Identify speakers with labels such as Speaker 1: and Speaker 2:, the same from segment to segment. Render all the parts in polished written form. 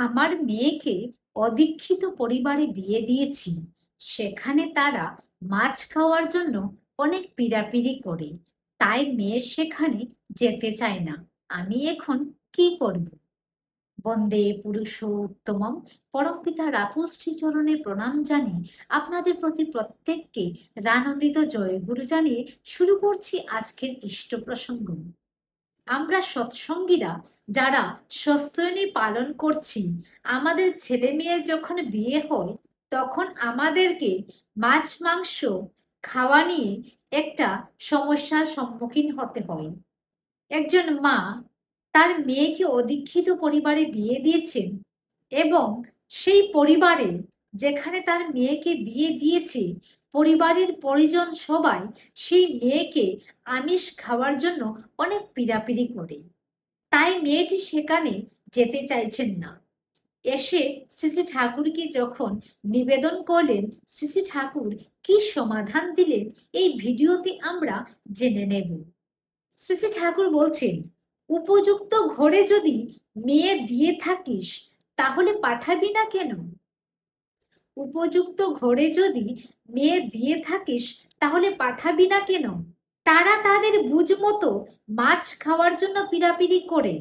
Speaker 1: আমার মেয়েকে অদীক্ষিত পরিবারে বিয়ে দিয়েছি। সেখানে তারা মাছ খাওয়ার জন্য অনেক পীড়াপিড়ি করে, তাই মেয়ে সেখানে যেতে চায় না। আমি এখন কি করব? বন্দে পুরুষোত্তমম। পরমপিতা রাতুল শ্রীচরণে প্রণাম জানিয়ে আপনাদের প্রতি প্রত্যেককে রানন্দিত জয়গুরু জানিয়ে শুরু করছি আজকের ইষ্ট প্রসঙ্গ। আমরা সৎসঙ্গীরা যারা সস্তনী পালন করছি, আমাদের ছেলে মেয়ের যখন বিয়ে হয় তখন আমাদেরকে মাছ মাংস খাওয়া নিয়ে একটা সমস্যার সম্মুখীন হতে হয়। একজন মা তার মেয়েকে অদীক্ষিত পরিবারে বিয়ে দিয়েছেন এবং সেই পরিবারে, যেখানে তার মেয়েকে বিয়ে দিয়েছে, পরিবারের পরিজন সবাই সেই মেয়েকে আমিষ খাওয়ার জন্য অনেক পীড়াপিড়ি করে। তাই মেয়েটি সেখানে যেতে চাইছেন না। এসে শ্রী শ্রী ঠাকুরকে যখন নিবেদন করলেন, শ্রী শ্রী ঠাকুর কি সমাধান দিলেন এই ভিডিওতে আমরা জেনে নেব। শ্রী শ্রী ঠাকুর বলছেন, উপযুক্ত ঘরে যদি মেয়ে দিয়ে থাকিস তাহলে পাঠাবি না কেন? উপযুক্ত ঘরে যদি মেয়ে দিয়ে থাকিস তাহলে পাঠাবি না কেন? তারা তাদের বুঝ মতো মাছ খাওয়ার জন্য পীড়াপিড়ি করে,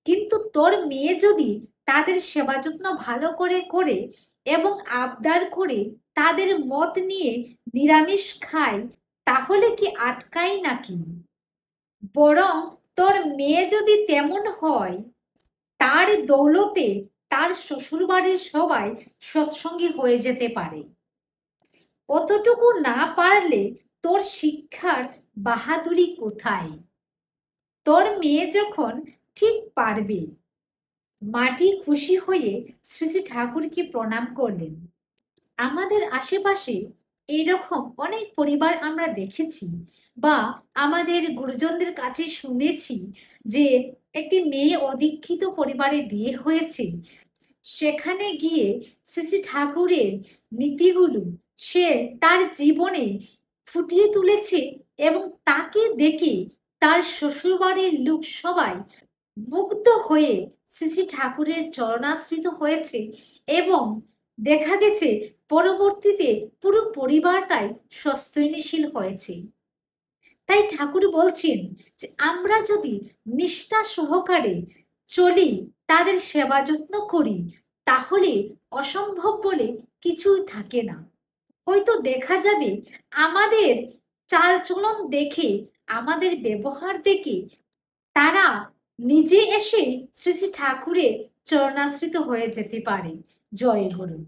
Speaker 1: কিন্তু তোর মেয়ে যদি তাদের সেবা যত্ন ভালো করে করে এবং আবদার করে তাদের মত নিয়ে নিরামিষ খায়, তাহলে কি আটকায় নাকি? বরং তোর মেয়ে যদি তেমন হয়, তার দৌলতে তার শ্বশুরবাড়ির সবাই সৎসঙ্গী হয়ে যেতে পারে। অতটুকু না পারলে তোর শিক্ষার বাহাদুরি কোথায়? তোর মেয়ে যখন ঠিক পারবে। মাটি খুশি হয়ে শ্রী শ্রী ঠাকুরকে প্রণাম করলেন। আমাদের আশেপাশে এইরকম অনেক পরিবার আমরা দেখেছি বা আমাদের গুরুজনদের কাছে শুনেছি যে একটি মেয়ে অদীক্ষিত পরিবারে বিয়ে হয়েছে। সেখানে গিয়ে শ্রী শ্রী ঠাকুরের নীতিগুলো সে তার জীবনে ফুটিয়ে তুলেছে এবং তাকে দেখে তার শ্বশুরবাড়ির লোক সবাই মুগ্ধ হয়ে শ্রী শ্রী ঠাকুরের চরণাশ্রিত হয়েছে এবং দেখা গেছে পরবর্তীতে পুরো পরিবারটাই সস্তুনশীল হয়েছে। তাই ঠাকুর বলছেন যে আমরা যদি নিষ্ঠা সহকারে চলি, তাদের সেবা যত্ন করি, তাহলে অসম্ভব বলে কিছুই থাকে না। হয়তো দেখা যাবে আমাদের চালচলন দেখে, আমাদের ব্যবহার দেখে তারা নিজে এসে শ্রী শ্রী ঠাকুরের চরণাশ্রিত হয়ে যেতে পারে। জয় গুরু।